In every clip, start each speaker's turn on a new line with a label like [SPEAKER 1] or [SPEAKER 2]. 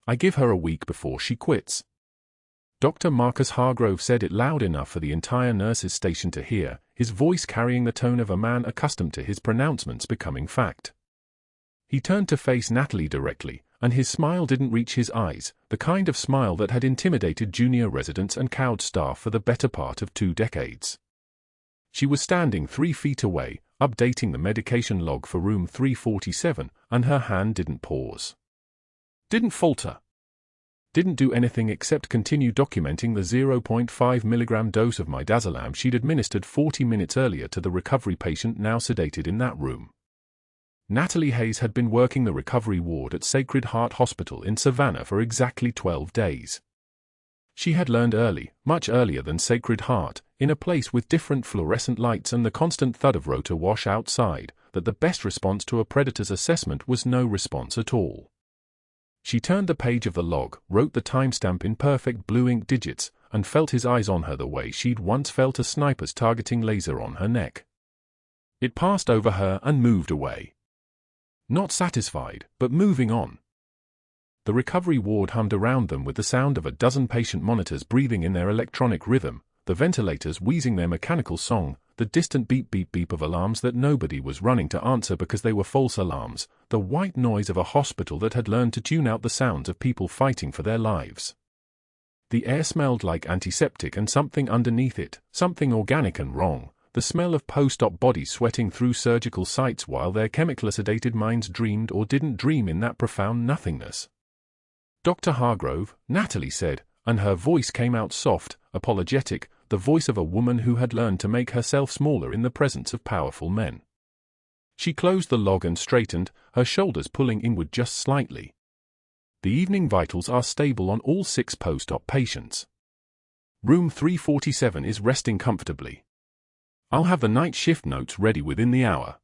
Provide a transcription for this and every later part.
[SPEAKER 1] I give her a week before she quits." Dr. Marcus Hargrove said it loud enough for the entire nurses' station to hear, his voice carrying the tone of a man accustomed to his pronouncements becoming fact. He turned to face Natalie directly, and his smile didn't reach his eyes, the kind of smile that had intimidated junior residents and cowed staff for the better part of 2 decades. She was standing 3 feet away, updating the medication log for room 347, and her hand didn't pause. Didn't falter. Didn't do anything except continue documenting the 0.5 milligram dose of midazolam she'd administered 40 minutes earlier to the recovery patient now sedated in that room. Natalie Hayes had been working the recovery ward at Sacred Heart Hospital in Savannah for exactly 12 days. She had learned early, much earlier than Sacred Heart, in a place with different fluorescent lights and the constant thud of rotor wash outside, that the best response to a predator's assessment was no response at all. She turned the page of the log, wrote the timestamp in perfect blue ink digits, and felt his eyes on her the way she'd once felt a sniper's targeting laser on her neck. It passed over her and moved away. Not satisfied, but moving on. The recovery ward hummed around them with the sound of a dozen patient monitors breathing in their electronic rhythm, the ventilators wheezing their mechanical song, the distant beep-beep-beep of alarms that nobody was running to answer because they were false alarms, the white noise of a hospital that had learned to tune out the sounds of people fighting for their lives. The air smelled like antiseptic and something underneath it, something organic and wrong, the smell of post-op bodies sweating through surgical sites while their chemically sedated minds dreamed or didn't dream in that profound nothingness. "Dr. Hargrove," Natalie said, and her voice came out soft, apologetic, the voice of a woman who had learned to make herself smaller in the presence of powerful men. She closed the log and straightened, her shoulders pulling inward just slightly. "The evening vitals are stable on all 6 post-op patients. Room 347 is resting comfortably. I'll have the night shift notes ready within the hour."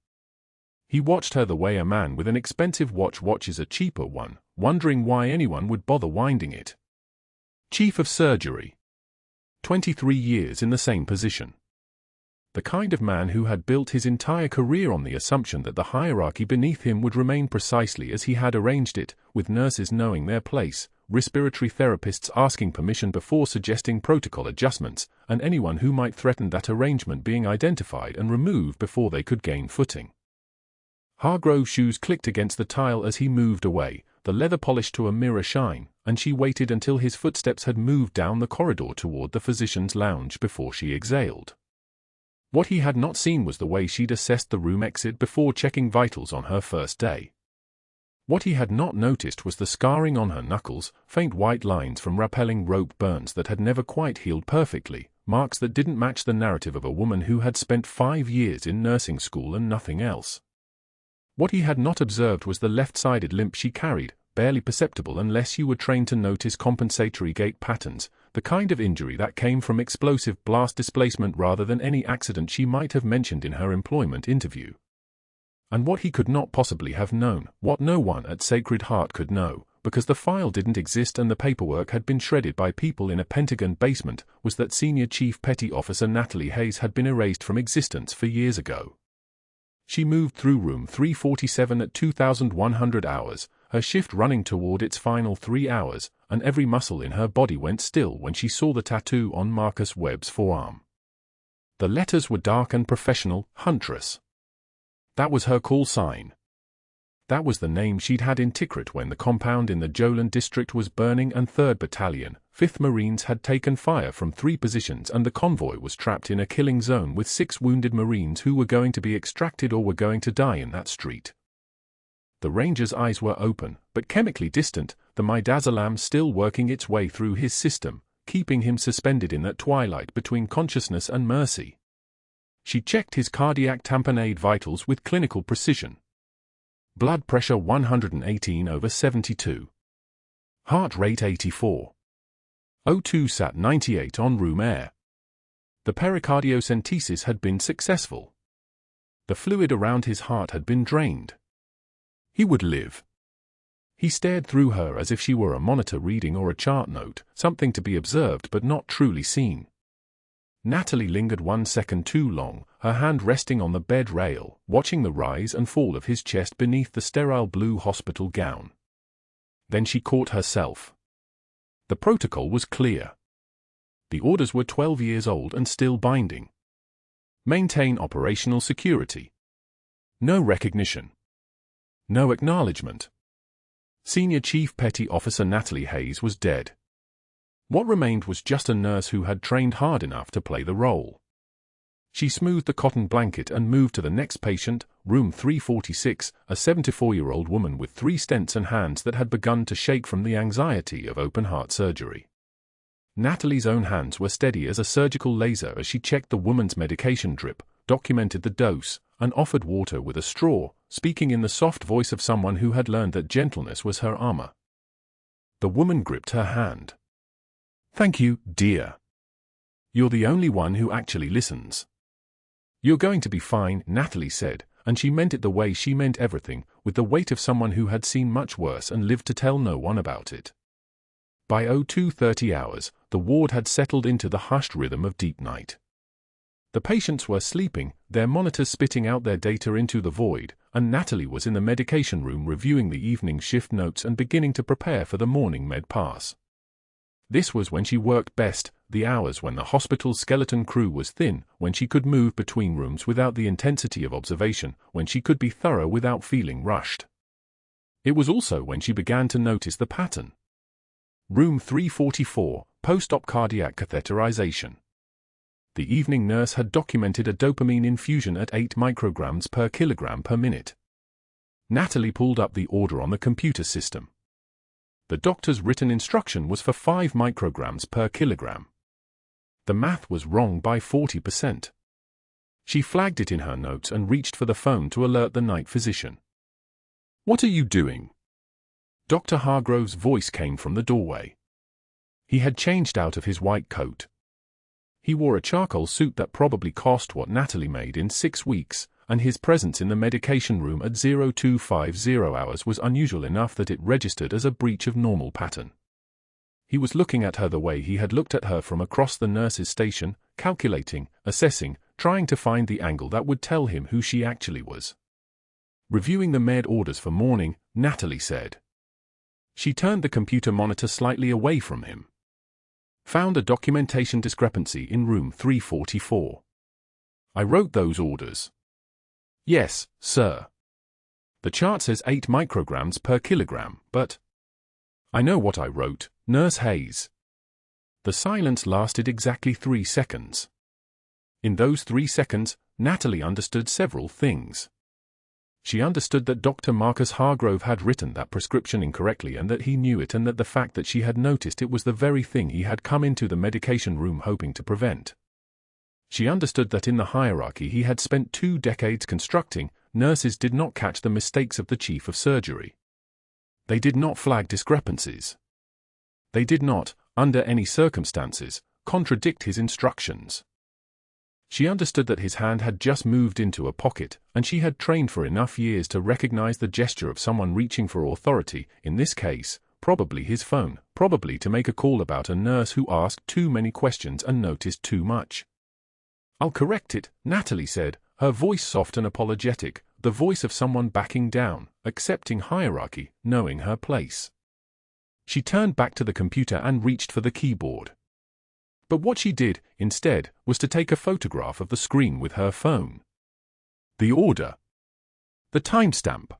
[SPEAKER 1] He watched her the way a man with an expensive watch watches a cheaper one, wondering why anyone would bother winding it. Chief of surgery. 23 years in the same position. The kind of man who had built his entire career on the assumption that the hierarchy beneath him would remain precisely as he had arranged it, with nurses knowing their place, respiratory therapists asking permission before suggesting protocol adjustments, and anyone who might threaten that arrangement being identified and removed before they could gain footing. Hargrove's shoes clicked against the tile as he moved away, the leather polished to a mirror shine, and she waited until his footsteps had moved down the corridor toward the physician's lounge before she exhaled. What he had not seen was the way she'd assessed the room exit before checking vitals on her first day. What he had not noticed was the scarring on her knuckles, faint white lines from rappelling rope burns that had never quite healed perfectly, marks that didn't match the narrative of a woman who had spent 5 years in nursing school and nothing else. What he had not observed was the left-sided limp she carried, barely perceptible unless you were trained to notice compensatory gait patterns, the kind of injury that came from explosive blast displacement rather than any accident she might have mentioned in her employment interview. And what he could not possibly have known, what no one at Sacred Heart could know, because the file didn't exist and the paperwork had been shredded by people in a Pentagon basement, was that Senior Chief Petty Officer Natalie Hayes had been erased from existence for years ago. She moved through room 347 at 2,100 hours, her shift running toward its final 3 hours, and every muscle in her body went still when she saw the tattoo on Marcus Webb's forearm. The letters were dark and professional, Huntress. That was her call sign. That was the name she'd had in Tikrit when the compound in the Jolan district was burning and 3rd Battalion, 5th Marines had taken fire from 3 positions and the convoy was trapped in a killing zone with 6 wounded Marines who were going to be extracted or were going to die in that street. The Ranger's eyes were open, but chemically distant, the midazolam still working its way through his system, keeping him suspended in that twilight between consciousness and mercy. She checked his cardiac tamponade vitals with clinical precision. Blood pressure 118/72. Heart rate 84. O2 sat 98 on room air. The pericardiocentesis had been successful. The fluid around his heart had been drained. He would live. He stared through her as if she were a monitor reading or a chart note, something to be observed but not truly seen. Natalie lingered 1 second too long, her hand resting on the bed rail, watching the rise and fall of his chest beneath the sterile blue hospital gown. Then she caught herself. The protocol was clear. The orders were 12 years old and still binding. Maintain operational security. No recognition. No acknowledgement. Senior Chief Petty Officer Natalie Hayes was dead. What remained was just a nurse who had trained hard enough to play the role. She smoothed the cotton blanket and moved to the next patient, room 346, a 74-year-old woman with 3 stents and hands that had begun to shake from the anxiety of open-heart surgery. Natalie's own hands were steady as a surgical laser as she checked the woman's medication drip, documented the dose, and offered water with a straw, speaking in the soft voice of someone who had learned that gentleness was her armor. The woman gripped her hand. "Thank you, dear. You're the only one who actually listens." "You're going to be fine," Natalie said, and she meant it the way she meant everything, with the weight of someone who had seen much worse and lived to tell no one about it. By 02:30 hours, the ward had settled into the hushed rhythm of deep night. The patients were sleeping, their monitors spitting out their data into the void, and Natalie was in the medication room reviewing the evening shift notes and beginning to prepare for the morning med pass. This was when she worked best, the hours when the hospital's skeleton crew was thin, when she could move between rooms without the intensity of observation, when she could be thorough without feeling rushed. It was also when she began to notice the pattern. Room 344, post-op cardiac catheterization. The evening nurse had documented a dopamine infusion at 8 micrograms per kilogram per minute. Natalie pulled up the order on the computer system. The doctor's written instruction was for 5 micrograms per kilogram. The math was wrong by 40%. She flagged it in her notes and reached for the phone to alert the night physician. "What are you doing?" Dr. Hargrove's voice came from the doorway. He had changed out of his white coat. He wore a charcoal suit that probably cost what Natalie made in 6 weeks, and his presence in the medication room at 0250 hours was unusual enough that it registered as a breach of normal pattern. He was looking at her the way he had looked at her from across the nurse's station, calculating, assessing, trying to find the angle that would tell him who she actually was. Reviewing the med orders for morning, Natalie said. She turned the computer monitor slightly away from him. Found a documentation discrepancy in room 344. "I wrote those orders." "Yes, sir. The chart says 8 micrograms per kilogram, but—" "I know what I wrote, Nurse Hayes." The silence lasted exactly 3 seconds. In those 3 seconds, Natalie understood several things. She understood that Dr. Marcus Hargrove had written that prescription incorrectly and that he knew it, and that the fact that she had noticed it was the very thing he had come into the medication room hoping to prevent. She understood that in the hierarchy he had spent 2 decades constructing, nurses did not catch the mistakes of the chief of surgery. They did not flag discrepancies. They did not, under any circumstances, contradict his instructions. She understood that his hand had just moved into a pocket, and she had trained for enough years to recognize the gesture of someone reaching for authority, in this case, probably his phone, probably to make a call about a nurse who asked too many questions and noticed too much. "I'll correct it," Natalie said, her voice soft and apologetic, the voice of someone backing down, accepting hierarchy, knowing her place. She turned back to the computer and reached for the keyboard. But what she did, instead, was to take a photograph of the screen with her phone. The order. The timestamp.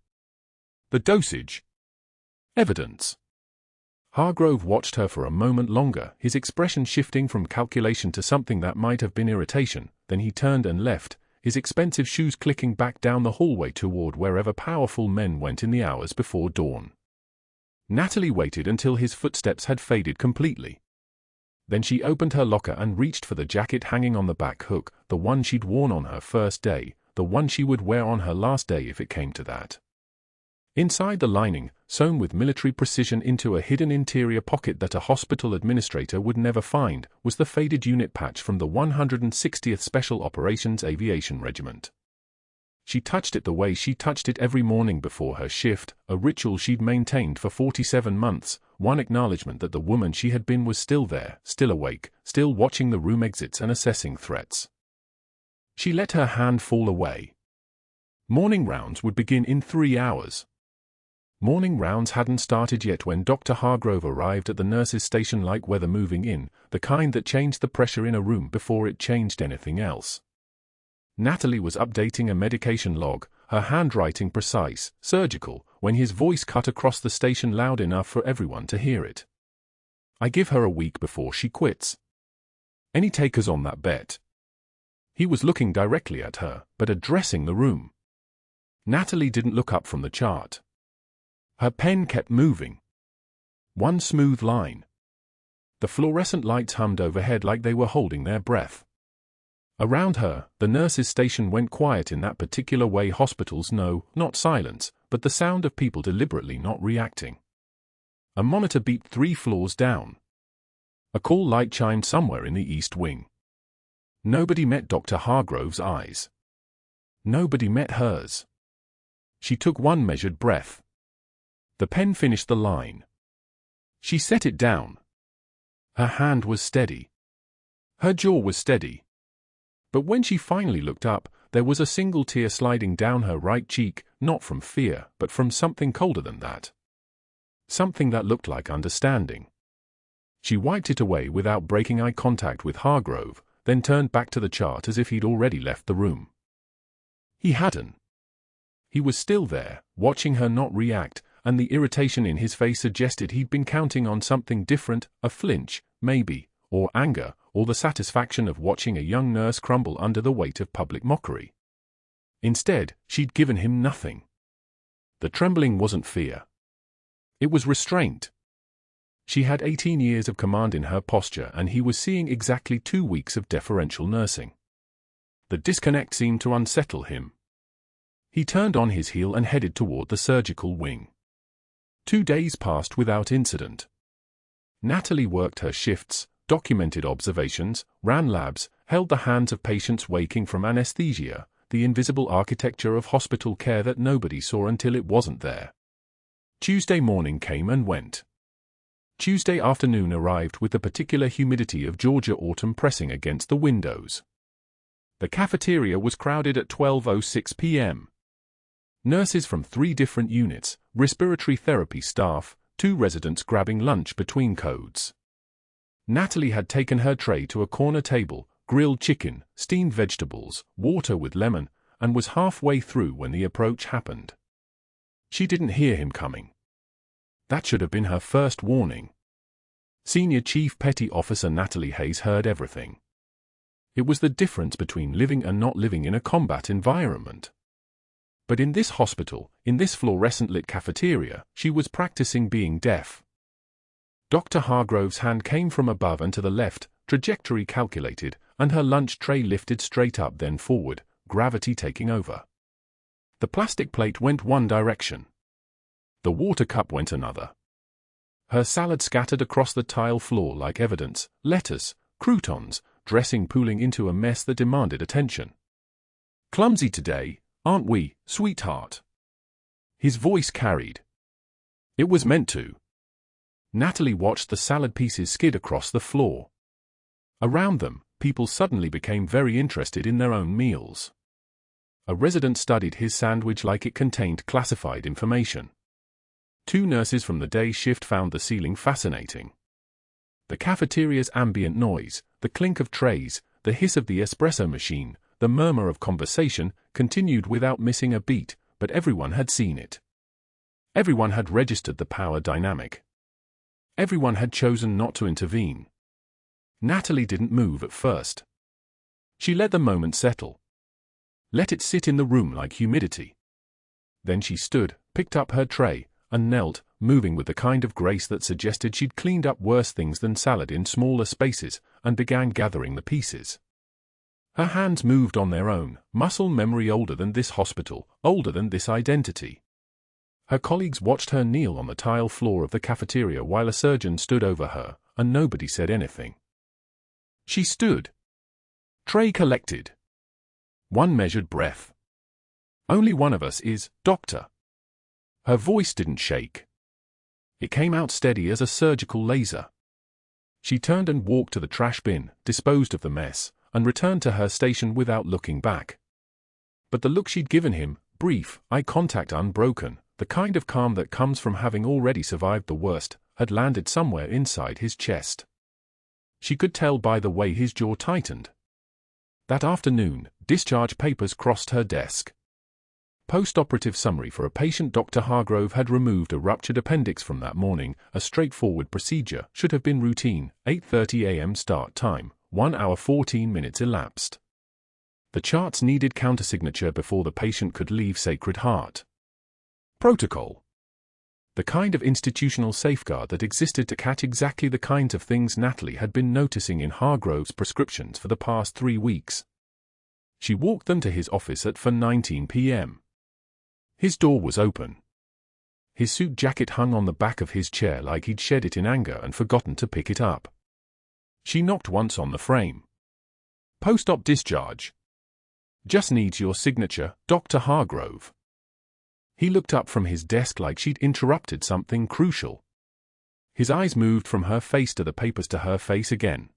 [SPEAKER 1] The dosage. Evidence. Hargrove watched her for a moment longer, his expression shifting from calculation to something that might have been irritation. Then he turned and left, his expensive shoes clicking back down the hallway toward wherever powerful men went in the hours before dawn. Natalie waited until his footsteps had faded completely. Then she opened her locker and reached for the jacket hanging on the back hook, the one she'd worn on her first day, the one she would wear on her last day if it came to that. Inside the lining, sewn with military precision into a hidden interior pocket that a hospital administrator would never find, was the faded unit patch from the 160th Special Operations Aviation Regiment. She touched it the way she touched it every morning before her shift, a ritual she'd maintained for 47 months, one acknowledgement that the woman she had been was still there, still awake, still watching the room exits and assessing threats. She let her hand fall away. Morning rounds would begin in 3 hours. Morning rounds hadn't started yet when Dr. Hargrove arrived at the nurse's station like weather moving in, the kind that changed the pressure in a room before it changed anything else. Natalie was updating a medication log, her handwriting precise, surgical, when his voice cut across the station loud enough for everyone to hear it. "I give her a week before she quits. Any takers on that bet?" He was looking directly at her, but addressing the room. Natalie didn't look up from the chart. Her pen kept moving. One smooth line. The fluorescent lights hummed overhead like they were holding their breath. Around her, the nurse's station went quiet in that particular way hospitals know, not silence, but the sound of people deliberately not reacting. A monitor beeped 3 floors down. A call light chimed somewhere in the east wing. Nobody met Dr. Hargrove's eyes. Nobody met hers. She took one measured breath. The pen finished the line. She set it down. Her hand was steady. Her jaw was steady. But when she finally looked up, there was a single tear sliding down her right cheek, not from fear, but from something colder than that. Something that looked like understanding. She wiped it away without breaking eye contact with Hargrove, then turned back to the chart as if he'd already left the room. He hadn't. He was still there, watching her not react, and the irritation in his face suggested he'd been counting on something different, a flinch, maybe, or anger, or the satisfaction of watching a young nurse crumble under the weight of public mockery. Instead, she'd given him nothing. The trembling wasn't fear. It was restraint. She had 18 years of command in her posture, and he was seeing exactly 2 weeks of deferential nursing. The disconnect seemed to unsettle him. He turned on his heel and headed toward the surgical wing. 2 days passed without incident. Natalie worked her shifts, documented observations, ran labs, held the hands of patients waking from anesthesia, the invisible architecture of hospital care that nobody saw until it wasn't there. Tuesday morning came and went. Tuesday afternoon arrived with the particular humidity of Georgia autumn pressing against the windows. The cafeteria was crowded at 12:06 p.m. Nurses from 3 different units, respiratory therapy staff, 2 residents grabbing lunch between codes. Natalie had taken her tray to a corner table, grilled chicken, steamed vegetables, water with lemon, and was halfway through when the approach happened. She didn't hear him coming. That should have been her first warning. Senior Chief Petty Officer Natalie Hayes heard everything. It was the difference between living and not living in a combat environment. But in this hospital, in this fluorescent-lit cafeteria, she was practicing being deaf. Dr. Hargrove's hand came from above and to the left, trajectory calculated, and her lunch tray lifted straight up then forward, gravity taking over. The plastic plate went one direction. The water cup went another. Her salad scattered across the tile floor like evidence, lettuce, croutons, dressing pooling into a mess that demanded attention. "Clumsy today, aren't we, sweetheart?" His voice carried. It was meant to. Natalie watched the salad pieces skid across the floor. Around them, people suddenly became very interested in their own meals. A resident studied his sandwich like it contained classified information. 2 nurses from the day shift found the ceiling fascinating. The cafeteria's ambient noise, the clink of trays, the hiss of the espresso machine, the murmur of conversation, continued without missing a beat, but everyone had seen it. Everyone had registered the power dynamic. Everyone had chosen not to intervene. Natalie didn't move at first. She let the moment settle. Let it sit in the room like humidity. Then she stood, picked up her tray, and knelt, moving with the kind of grace that suggested she'd cleaned up worse things than salad in smaller spaces, and began gathering the pieces. Her hands moved on their own, muscle memory older than this hospital, older than this identity. Her colleagues watched her kneel on the tile floor of the cafeteria while a surgeon stood over her, and nobody said anything. She stood. Tray collected. One measured breath. "Only one of us is, doctor." Her voice didn't shake. It came out steady as a surgical laser. She turned and walked to the trash bin, disposed of the mess, and returned to her station without looking back. But the look she'd given him, brief, eye contact unbroken, the kind of calm that comes from having already survived the worst, had landed somewhere inside his chest. She could tell by the way his jaw tightened. That afternoon, discharge papers crossed her desk. Post-operative summary for a patient. Dr. Hargrove had removed a ruptured appendix from that morning. A straightforward procedure, should have been routine. 8:30 a.m. start time, 1 hour 14 minutes elapsed. The charts needed countersignature before the patient could leave Sacred Heart. Protocol. The kind of institutional safeguard that existed to catch exactly the kinds of things Natalie had been noticing in Hargrove's prescriptions for the past 3 weeks. She walked them to his office at 4:19 p.m. His door was open. His suit jacket hung on the back of his chair like he'd shed it in anger and forgotten to pick it up. She knocked once on the frame. Post-op discharge. Just needs your signature, Dr. Hargrove. He looked up from his desk like she'd interrupted something crucial. His eyes moved from her face to the papers to her face again.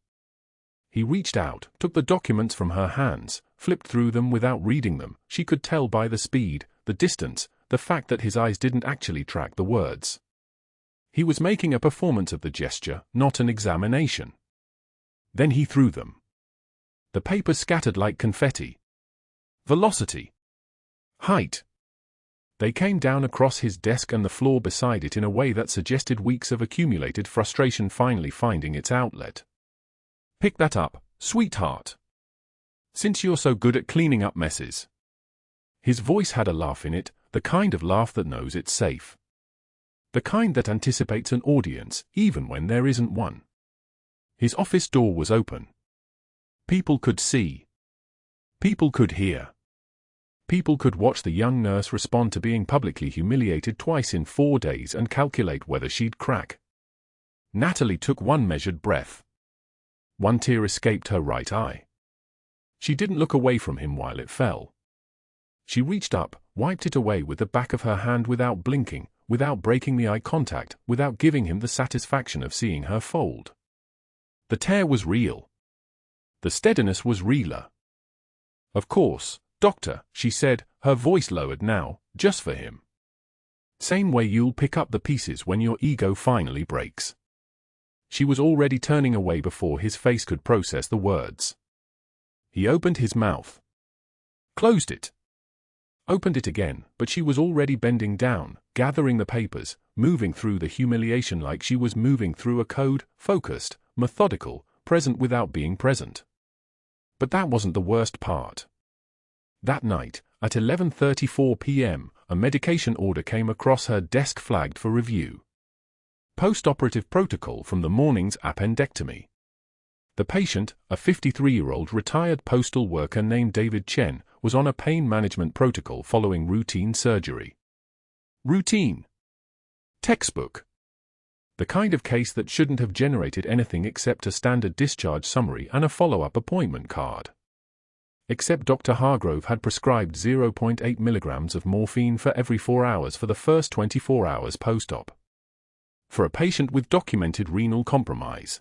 [SPEAKER 1] He reached out, took the documents from her hands, flipped through them without reading them. She could tell by the speed, the distance, the fact that his eyes didn't actually track the words. He was making a performance of the gesture, not an examination. Then he threw them. The papers scattered like confetti. Velocity. Height. They came down across his desk and the floor beside it in a way that suggested weeks of accumulated frustration finally finding its outlet. Pick that up, sweetheart. Since you're so good at cleaning up messes. His voice had a laugh in it, the kind of laugh that knows it's safe. The kind that anticipates an audience, even when there isn't one. His office door was open. People could see. People could hear. People could watch the young nurse respond to being publicly humiliated twice in 4 days and calculate whether she'd crack. Natalie took one measured breath. One tear escaped her right eye. She didn't look away from him while it fell. She reached up, wiped it away with the back of her hand without blinking, without breaking the eye contact, without giving him the satisfaction of seeing her fold. The tear was real. The steadiness was realer. Of course, Doctor, she said, her voice lowered now, just for him. Same way you'll pick up the pieces when your ego finally breaks. She was already turning away before his face could process the words. He opened his mouth. Closed it. Opened it again, but she was already bending down, gathering the papers, moving through the humiliation like she was moving through a code, focused, methodical, present without being present. But that wasn't the worst part. That night, at 11:34 p.m., a medication order came across her desk flagged for review. Post-operative protocol from the morning's appendectomy. The patient, a 53-year-old retired postal worker named David Chen, was on a pain management protocol following routine surgery. Routine. Textbook. The kind of case that shouldn't have generated anything except a standard discharge summary and a follow-up appointment card. Except Dr. Hargrove had prescribed 0.8 milligrams of morphine for every 4 hours for the first 24 hours post-op. For a patient with documented renal compromise.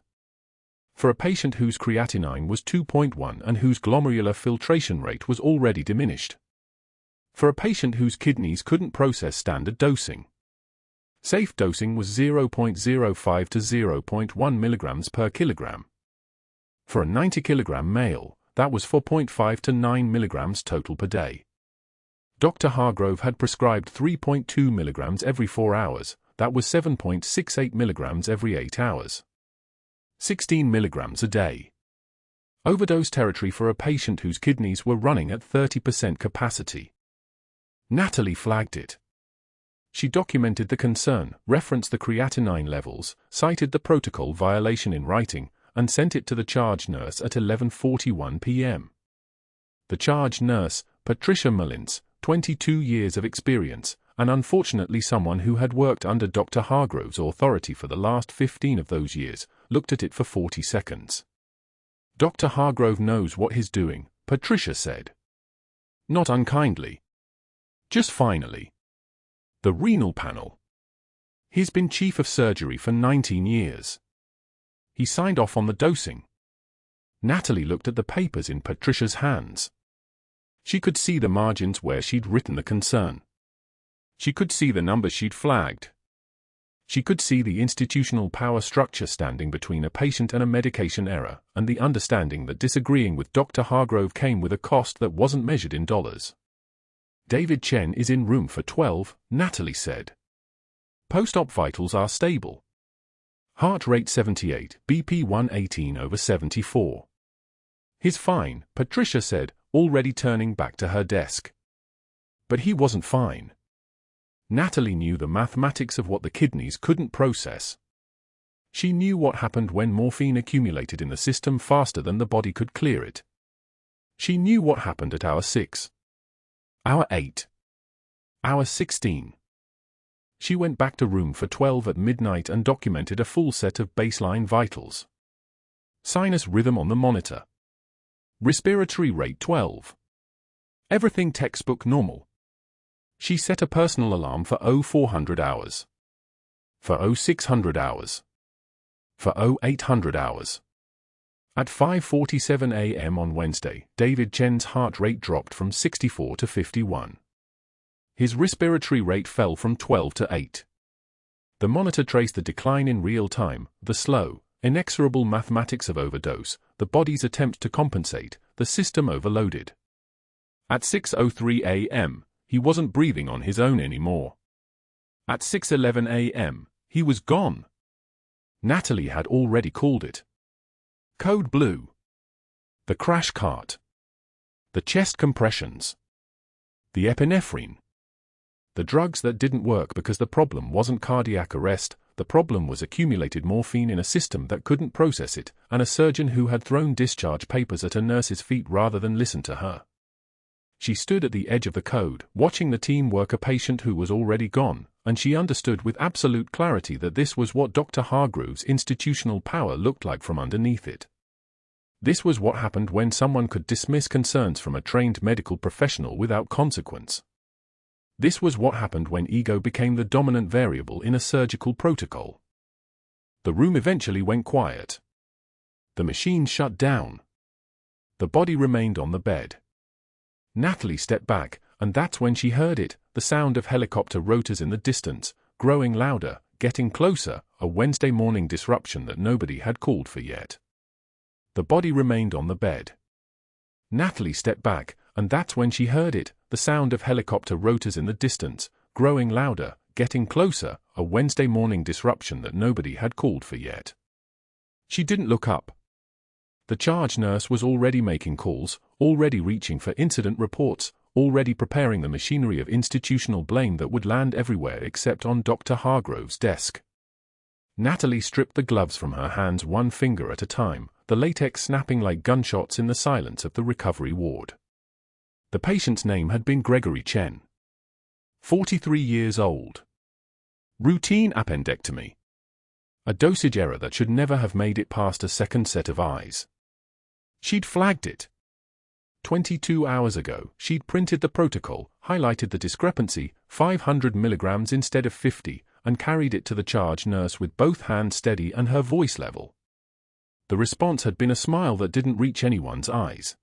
[SPEAKER 1] For a patient whose creatinine was 2.1 and whose glomerular filtration rate was already diminished. For a patient whose kidneys couldn't process standard dosing. Safe dosing was 0.05 to 0.1 milligrams per kilogram. For a 90-kilogram male, that was 4.5 to 9 milligrams total per day. Dr. Hargrove had prescribed 3.2 milligrams every 4 hours, that was 7.68 milligrams every 8 hours. 16 milligrams a day. Overdose territory for a patient whose kidneys were running at 30% capacity. Natalie flagged it. She documented the concern, referenced the creatinine levels, cited the protocol violation in writing, and sent it to the charge nurse at 11:41 p.m. The charge nurse, Patricia Mullins, 22 years of experience, and unfortunately someone who had worked under Dr. Hargrove's authority for the last 15 of those years, looked at it for 40 seconds. Dr. Hargrove knows what he's doing, Patricia said. Not unkindly. Just finally. The renal panel. He's been chief of surgery for 19 years. He signed off on the dosing. Natalie looked at the papers in Patricia's hands. She could see the margins where she'd written the concern. She could see the numbers she'd flagged. She could see the institutional power structure standing between a patient and a medication error, and the understanding that disagreeing with Dr. Hargrove came with a cost that wasn't measured in dollars. David Chen is in room for 12, Natalie said. Post-op vitals are stable. Heart rate 78, BP 118/74. He's fine, Patricia said, already turning back to her desk. But he wasn't fine. Natalie knew the mathematics of what the kidneys couldn't process. She knew what happened when morphine accumulated in the system faster than the body could clear it. She knew what happened at hour 6. Hour 8. Hour 16. She went back to room for 12 at midnight and documented a full set of baseline vitals. Sinus rhythm on the monitor. Respiratory rate 12. Everything textbook normal. She set a personal alarm for 0400 hours. For 0600 hours. For 0800 hours. At 5:47 a.m. on Wednesday, David Chen's heart rate dropped from 64 to 51. His respiratory rate fell from 12 to 8. The monitor traced the decline in real time, the slow, inexorable mathematics of overdose, the body's attempt to compensate, the system overloaded. At 6:03 a.m., he wasn't breathing on his own anymore. At 6:11 a.m., he was gone. Natalie had already called it. Code blue. The crash cart. The chest compressions. The epinephrine. The drugs that didn't work because the problem wasn't cardiac arrest, the problem was accumulated morphine in a system that couldn't process it, and a surgeon who had thrown discharge papers at a nurse's feet rather than listen to her. She stood at the edge of the code, watching the team work a patient who was already gone, and she understood with absolute clarity that this was what Dr. Hargrove's institutional power looked like from underneath it. This was what happened when someone could dismiss concerns from a trained medical professional without consequence. This was what happened when ego became the dominant variable in a surgical protocol. The room eventually went quiet. The machine shut down. The body remained on the bed. Natalie stepped back, and that's when she heard it, the sound of helicopter rotors in the distance, growing louder, getting closer, a Wednesday morning disruption that nobody had called for yet. The body remained on the bed. Natalie stepped back, and that's when she heard it, the sound of helicopter rotors in the distance, growing louder, getting closer, a Wednesday morning disruption that nobody had called for yet. She didn't look up. The charge nurse was already making calls, already reaching for incident reports, already preparing the machinery of institutional blame that would land everywhere except on Dr. Hargrove's desk. Natalie stripped the gloves from her hands one finger at a time, the latex snapping like gunshots in the silence of the recovery ward. The patient's name had been Gregory Chen. 43 years old. Routine appendectomy. A dosage error that should never have made it past a second set of eyes. She'd flagged it. 22 hours ago, she'd printed the protocol, highlighted the discrepancy, 500 milligrams instead of 50, and carried it to the charge nurse with both hands steady and her voice level. The response had been a smile that didn't reach anyone's eyes.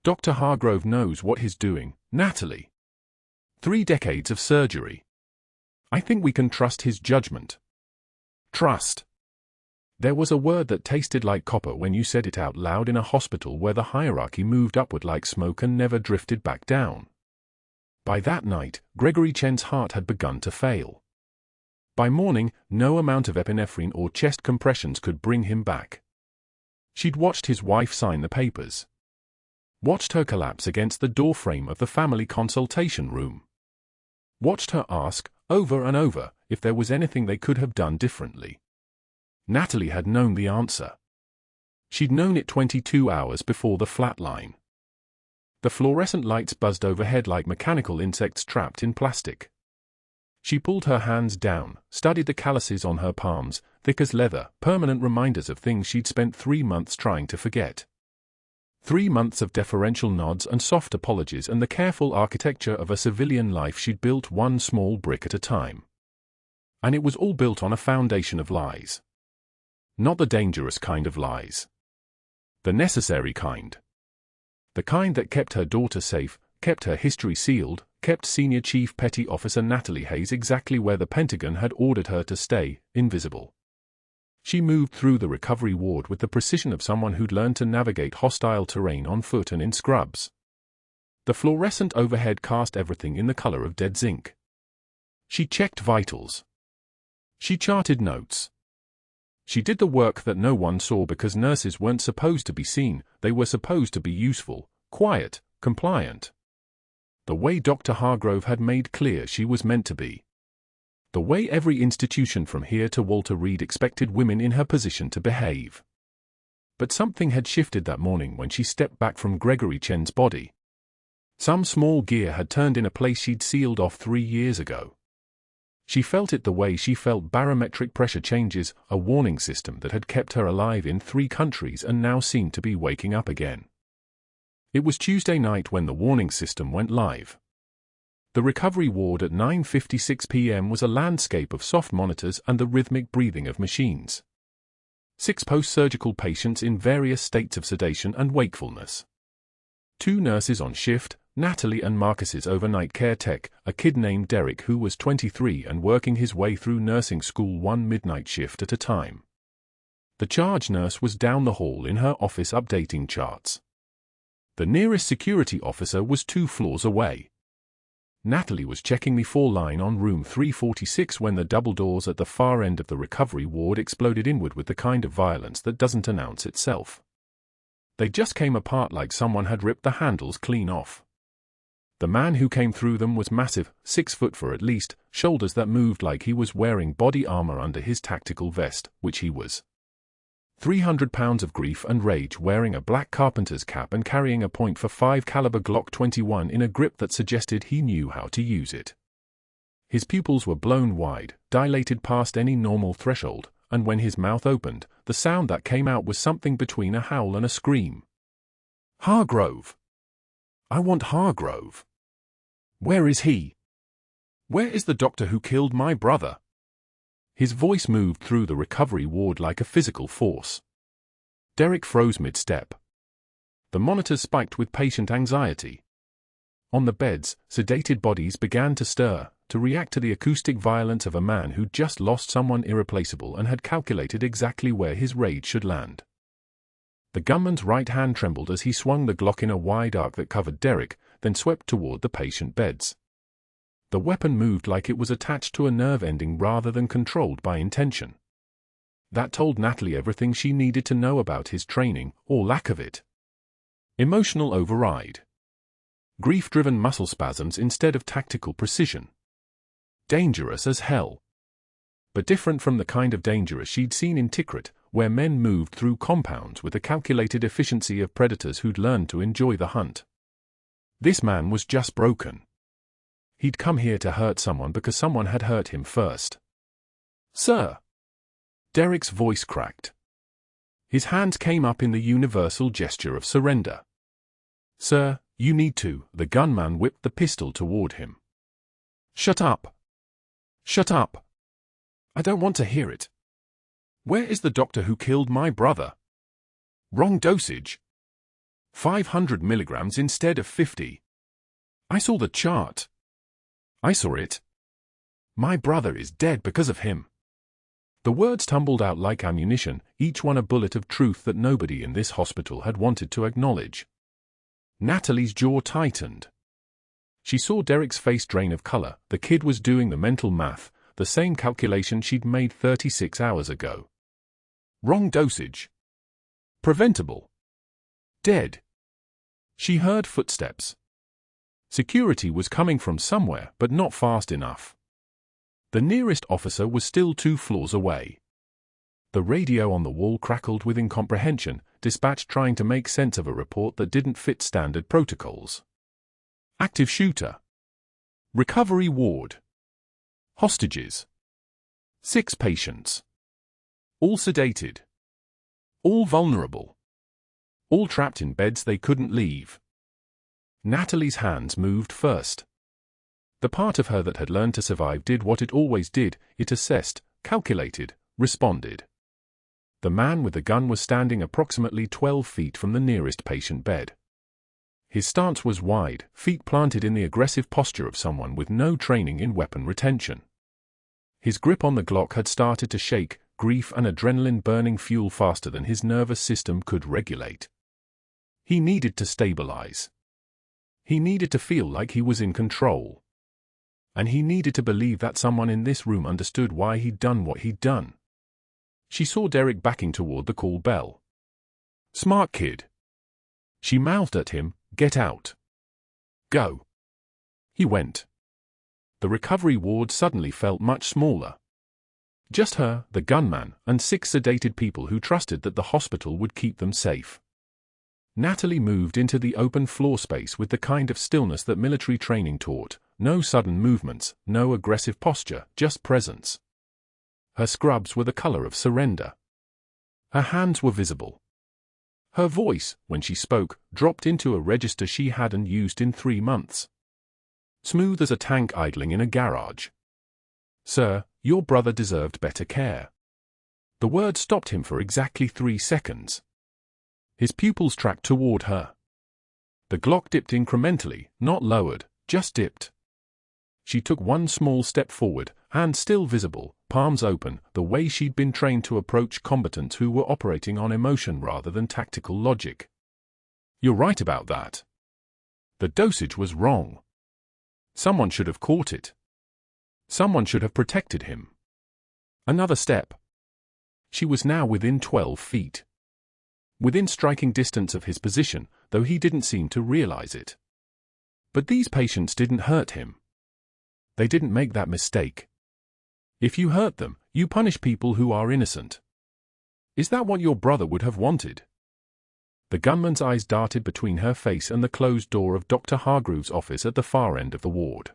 [SPEAKER 1] Dr. Hargrove knows what he's doing, Natalie. 3 decades of surgery. I think we can trust his judgment. Trust. There was a word that tasted like copper when you said it out loud in a hospital where the hierarchy moved upward like smoke and never drifted back down. By that night, Gregory Chen's heart had begun to fail. By morning, no amount of epinephrine or chest compressions could bring him back. She'd watched his wife sign the papers. Watched her collapse against the doorframe of the family consultation room. Watched her ask, over and over, if there was anything they could have done differently. Natalie had known the answer. She'd known it 22 hours before the flatline. The fluorescent lights buzzed overhead like mechanical insects trapped in plastic. She pulled her hands down, studied the calluses on her palms, thick as leather, permanent reminders of things she'd spent 3 months trying to forget. 3 months of deferential nods and soft apologies and the careful architecture of a civilian life she'd built one small brick at a time. And it was all built on a foundation of lies. Not the dangerous kind of lies. The necessary kind. The kind that kept her daughter safe, kept her history sealed, kept Senior Chief Petty Officer Natalie Hayes exactly where the Pentagon had ordered her to stay, invisible. She moved through the recovery ward with the precision of someone who'd learned to navigate hostile terrain on foot and in scrubs. The fluorescent overhead cast everything in the color of dead zinc. She checked vitals. She charted notes. She did the work that no one saw because nurses weren't supposed to be seen, they were supposed to be useful, quiet, compliant. The way Dr. Hargrove had made clear she was meant to be. The way every institution from here to Walter Reed expected women in her position to behave. But something had shifted that morning when she stepped back from Gregory Chen's body. Some small gear had turned in a place she'd sealed off 3 years ago. She felt it the way she felt barometric pressure changes, a warning system that had kept her alive in 3 countries and now seemed to be waking up again. It was Tuesday night when the warning system went live. The recovery ward at 9:56 p.m. was a landscape of soft monitors and the rhythmic breathing of machines. 6 post-surgical patients in various states of sedation and wakefulness. 2 nurses on shift, Natalie and Marcus's overnight care tech, a kid named Derek who was 23 and working his way through nursing school 1 midnight shift at a time. The charge nurse was down the hall in her office updating charts. The nearest security officer was 2 floors away. Natalie was checking the 4 line on room 346 when the double doors at the far end of the recovery ward exploded inward with the kind of violence that doesn't announce itself. They just came apart like someone had ripped the handles clean off. The man who came through them was massive, 6 foot for at least, shoulders that moved like he was wearing body armor under his tactical vest, which he was. 300 pounds of grief and rage, wearing a black carpenter's cap and carrying a .45 caliber Glock 21 in a grip that suggested he knew how to use it. His pupils were blown wide, dilated past any normal threshold, and when his mouth opened, the sound that came out was something between a howl and a scream. Hargrove! I want Hargrove! Where is he? Where is the doctor who killed my brother? His voice moved through the recovery ward like a physical force. Derek froze mid-step. The monitors spiked with patient anxiety. On the beds, sedated bodies began to stir, to react to the acoustic violence of a man who'd just lost someone irreplaceable and had calculated exactly where his rage should land. The gunman's right hand trembled as he swung the Glock in a wide arc that covered Derek, then swept toward the patient beds. The weapon moved like it was attached to a nerve ending rather than controlled by intention. That told Natalie everything she needed to know about his training, or lack of it. Emotional override. Grief-driven muscle spasms instead of tactical precision. Dangerous as hell. But different from the kind of dangerous she'd seen in Tikrit, where men moved through compounds with the calculated efficiency of predators who'd learned to enjoy the hunt. This man was just broken. He'd come here to hurt someone because someone had hurt him first. Sir! Derek's voice cracked. His hands came up in the universal gesture of surrender. Sir, you need to. The gunman whipped the pistol toward him. Shut up! Shut up! I don't want to hear it. Where is the doctor who killed my brother? Wrong dosage. 500 milligrams instead of 50. I saw the chart. I saw it. My brother is dead because of him. The words tumbled out like ammunition, each one a bullet of truth that nobody in this hospital had wanted to acknowledge. Natalie's jaw tightened. She saw Derek's face drain of color. The kid was doing the mental math, the same calculation she'd made 36 hours ago. Wrong dosage. Preventable. Dead. She heard footsteps. Security was coming from somewhere, but not fast enough. The nearest officer was still 2 floors away. The radio on the wall crackled with incomprehension, dispatch trying to make sense of a report that didn't fit standard protocols. Active shooter. Recovery ward. Hostages. 6 patients. All sedated. All vulnerable. All trapped in beds they couldn't leave. Natalie's hands moved first. The part of her that had learned to survive did what it always did, it assessed, calculated, responded. The man with the gun was standing approximately 12 feet from the nearest patient bed. His stance was wide, feet planted in the aggressive posture of someone with no training in weapon retention. His grip on the Glock had started to shake, grief and adrenaline burning fuel faster than his nervous system could regulate. He needed to stabilize. He needed to feel like he was in control. And he needed to believe that someone in this room understood why he'd done what he'd done. She saw Derek backing toward the call bell. "Smart kid." She mouthed at him, "Get out. Go." He went. The recovery ward suddenly felt much smaller. Just her, the gunman, and 6 sedated people who trusted that the hospital would keep them safe. Natalie moved into the open floor space with the kind of stillness that military training taught. No sudden movements, no aggressive posture, just presence. Her scrubs were the color of surrender. Her hands were visible. Her voice, when she spoke, dropped into a register she hadn't used in 3 months. Smooth as a tank idling in a garage. "Sir, your brother deserved better care." The word stopped him for exactly 3 seconds. His pupils tracked toward her. The Glock dipped incrementally, not lowered, just dipped. She took one small step forward, hands still visible, palms open, the way she'd been trained to approach combatants who were operating on emotion rather than tactical logic. "You're right about that. The dosage was wrong. Someone should have caught it. Someone should have protected him." Another step. She was now within 12 feet. Within striking distance of his position, though he didn't seem to realize it. But these patients didn't hurt him. They didn't make that mistake. If you hurt them, you punish people who are innocent. Is that what your brother would have wanted? The gunman's eyes darted between her face and the closed door of Dr. Hargrove's office at the far end of the ward.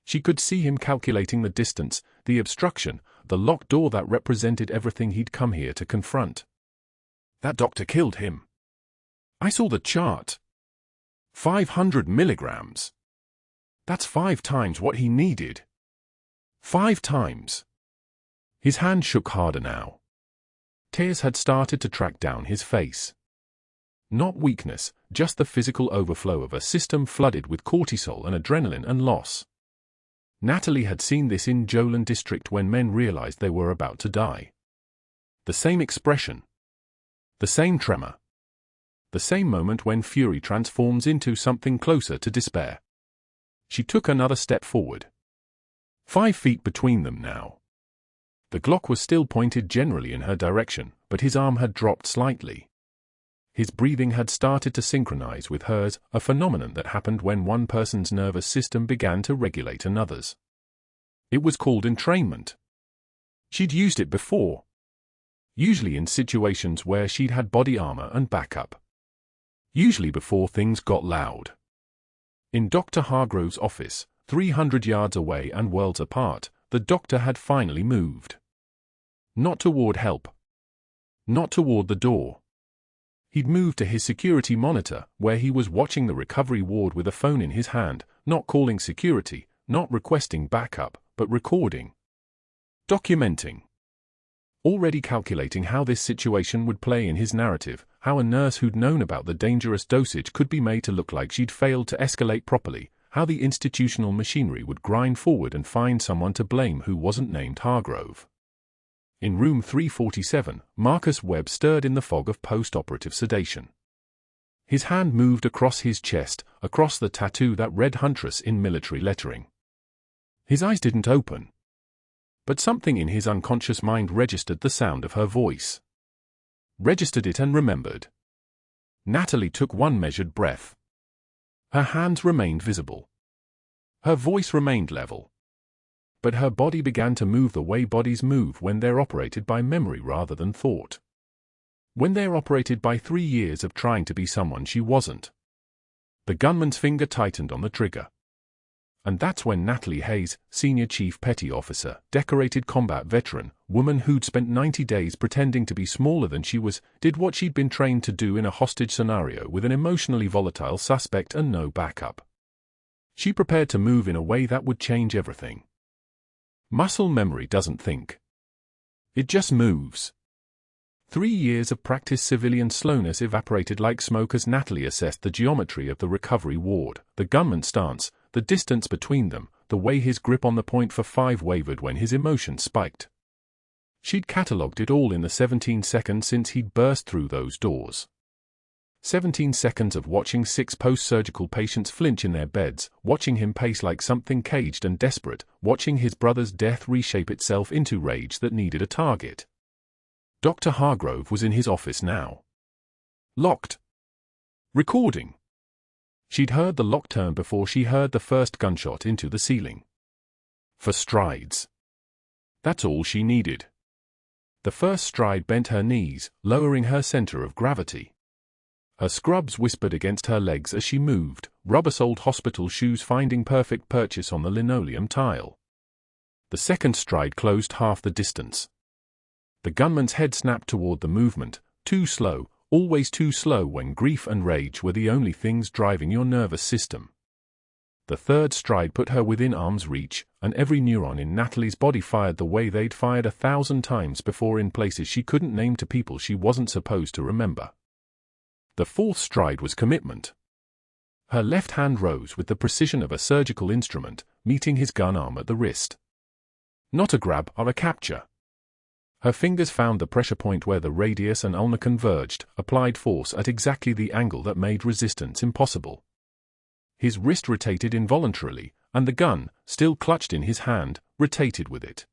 [SPEAKER 1] She could see him calculating the distance, the obstruction, the locked door that represented everything he'd come here to confront. "That doctor killed him. I saw the chart. 500 milligrams. That's 5 times what he needed. 5 times. His hand shook harder now. Tears had started to track down his face. Not weakness, just the physical overflow of a system flooded with cortisol and adrenaline and loss. Natalie had seen this in Jolan District when men realized they were about to die. The same expression. The same tremor. The same moment when fury transforms into something closer to despair. She took another step forward. 5 feet between them now. The Glock was still pointed generally in her direction, but his arm had dropped slightly. His breathing had started to synchronize with hers, a phenomenon that happened when one person's nervous system began to regulate another's. It was called entrainment. She'd used it before. Usually in situations where she'd had body armor and backup. Usually before things got loud. In Dr. Hargrove's office, 300 yards away and worlds apart, the doctor had finally moved. Not toward help. Not toward the door. He'd moved to his security monitor, where he was watching the recovery ward with a phone in his hand, not calling security, not requesting backup, but recording. Documenting. Already calculating how this situation would play in his narrative, how a nurse who'd known about the dangerous dosage could be made to look like she'd failed to escalate properly, how the institutional machinery would grind forward and find someone to blame who wasn't named Hargrove. In room 347, Marcus Webb stirred in the fog of post-operative sedation. His hand moved across his chest, across the tattoo that read Huntress in military lettering. His eyes didn't open. But something in his unconscious mind registered the sound of her voice. Registered it and remembered. Natalie took one measured breath. Her hands remained visible. Her voice remained level. But her body began to move the way bodies move when they're operated by memory rather than thought. When they're operated by 3 years of trying to be someone she wasn't. The gunman's finger tightened on the trigger. And that's when Natalie Hayes, Senior Chief Petty Officer, decorated combat veteran, woman who'd spent 90 days pretending to be smaller than she was, did what she'd been trained to do in a hostage scenario with an emotionally volatile suspect and no backup. She prepared to move in a way that would change everything. Muscle memory doesn't think. It just moves. 3 years of practice. Civilian slowness evaporated like smoke as Natalie assessed the geometry of the recovery ward, the gunman's stance, the distance between them, the way his grip on the .45 wavered when his emotions spiked. She'd catalogued it all in the 17 seconds since he'd burst through those doors. 17 seconds of watching 6 post-surgical patients flinch in their beds, watching him pace like something caged and desperate, watching his brother's death reshape itself into rage that needed a target. Dr. Hargrove was in his office now. Locked. Recording. She'd heard the lock turn before she heard the first gunshot into the ceiling. For strides. That's all she needed. The first stride bent her knees, lowering her center of gravity. Her scrubs whispered against her legs as she moved, rubber-soled hospital shoes finding perfect purchase on the linoleum tile. The second stride closed half the distance. The gunman's head snapped toward the movement, too slow, always too slow when grief and rage were the only things driving your nervous system. The third stride put her within arm's reach, and every neuron in Natalie's body fired the way they'd fired 1,000 times before in places she couldn't name to people she wasn't supposed to remember. The fourth stride was commitment. Her left hand rose with the precision of a surgical instrument, meeting his gun arm at the wrist. Not a grab or a capture. Her fingers found the pressure point where the radius and ulna converged, applied force at exactly the angle that made resistance impossible. His wrist rotated involuntarily, and the gun, still clutched in his hand, rotated with it.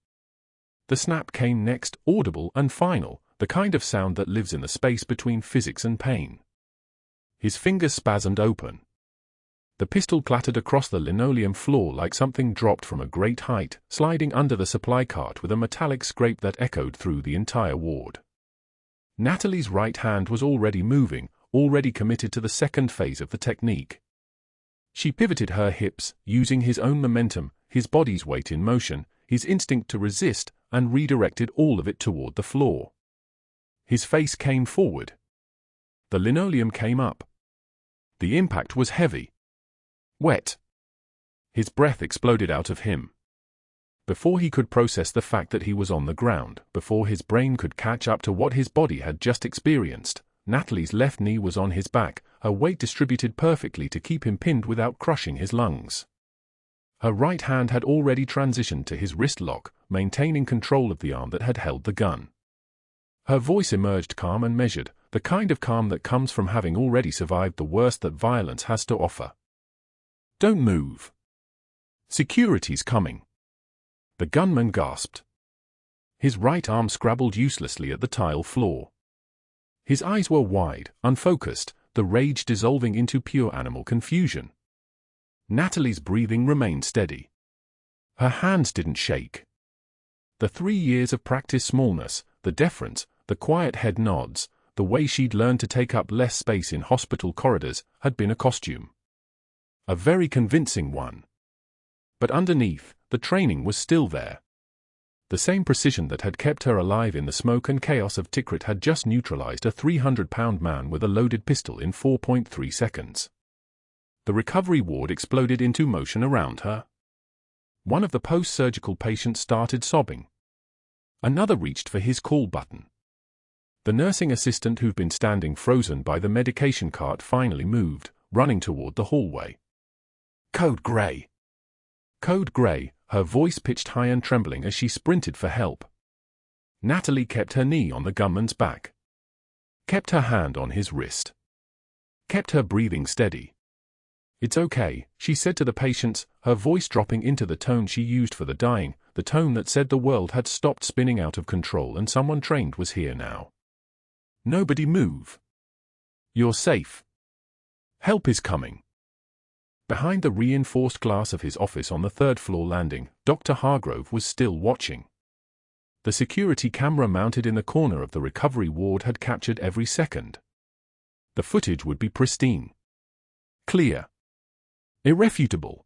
[SPEAKER 1] The snap came next, audible and final, the kind of sound that lives in the space between physics and pain. His fingers spasmed open. The pistol clattered across the linoleum floor like something dropped from a great height, sliding under the supply cart with a metallic scrape that echoed through the entire ward. Natalie's right hand was already moving, already committed to the second phase of the technique. She pivoted her hips, using his own momentum, his body's weight in motion, his instinct to resist, and redirected all of it toward the floor. His face came forward. The linoleum came up. The impact was heavy. Wet. His breath exploded out of him. Before he could process the fact that he was on the ground, before his brain could catch up to what his body had just experienced, Natalie's left knee was on his back, her weight distributed perfectly to keep him pinned without crushing his lungs. Her right hand had already transitioned to his wrist lock, maintaining control of the arm that had held the gun. Her voice emerged calm and measured, the kind of calm that comes from having already survived the worst that violence has to offer. Don't move. Security's coming. The gunman gasped. His right arm scrabbled uselessly at the tile floor. His eyes were wide, unfocused, the rage dissolving into pure animal confusion. Natalie's breathing remained steady. Her hands didn't shake. The 3 years of practice smallness, the deference, the quiet head nods, the way she'd learned to take up less space in hospital corridors, had been a costume. A very convincing one. But underneath, the training was still there. The same precision that had kept her alive in the smoke and chaos of Tikrit had just neutralized a 300-pound man with a loaded pistol in 4.3 seconds. The recovery ward exploded into motion around her. One of the post-surgical patients started sobbing. Another reached for his call button. The nursing assistant who'd been standing frozen by the medication cart finally moved, running toward the hallway. Code Grey. Code Grey, her voice pitched high and trembling as she sprinted for help. Natalie kept her knee on the gunman's back. Kept her hand on his wrist. Kept her breathing steady. It's okay, she said to the patients, her voice dropping into the tone she used for the dying, the tone that said the world had stopped spinning out of control and someone trained was here now. Nobody move. You're safe. Help is coming. Behind the reinforced glass of his office on the third-floor landing, Dr. Hargrove was still watching. The security camera mounted in the corner of the recovery ward had captured every second. The footage would be pristine. Clear. Irrefutable.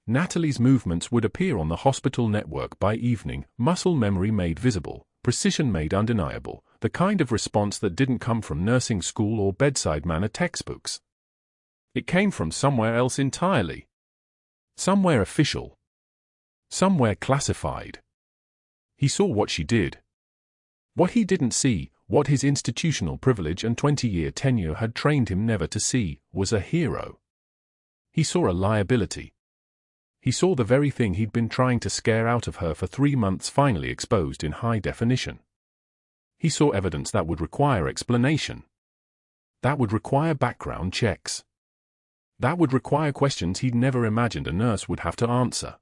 [SPEAKER 1] Natalie's movements would appear on the hospital network by evening, muscle memory made visible, precision made undeniable, the kind of response that didn't come from nursing school or bedside manner textbooks. It came from somewhere else entirely. Somewhere official. Somewhere classified. He saw what she did. What he didn't see, what his institutional privilege and 20-year tenure had trained him never to see, was a hero. He saw a liability. He saw the very thing he'd been trying to scare out of her for 3 months finally exposed in high definition. He saw evidence that would require explanation. That would require background checks. That would require questions he'd never imagined a nurse would have to answer.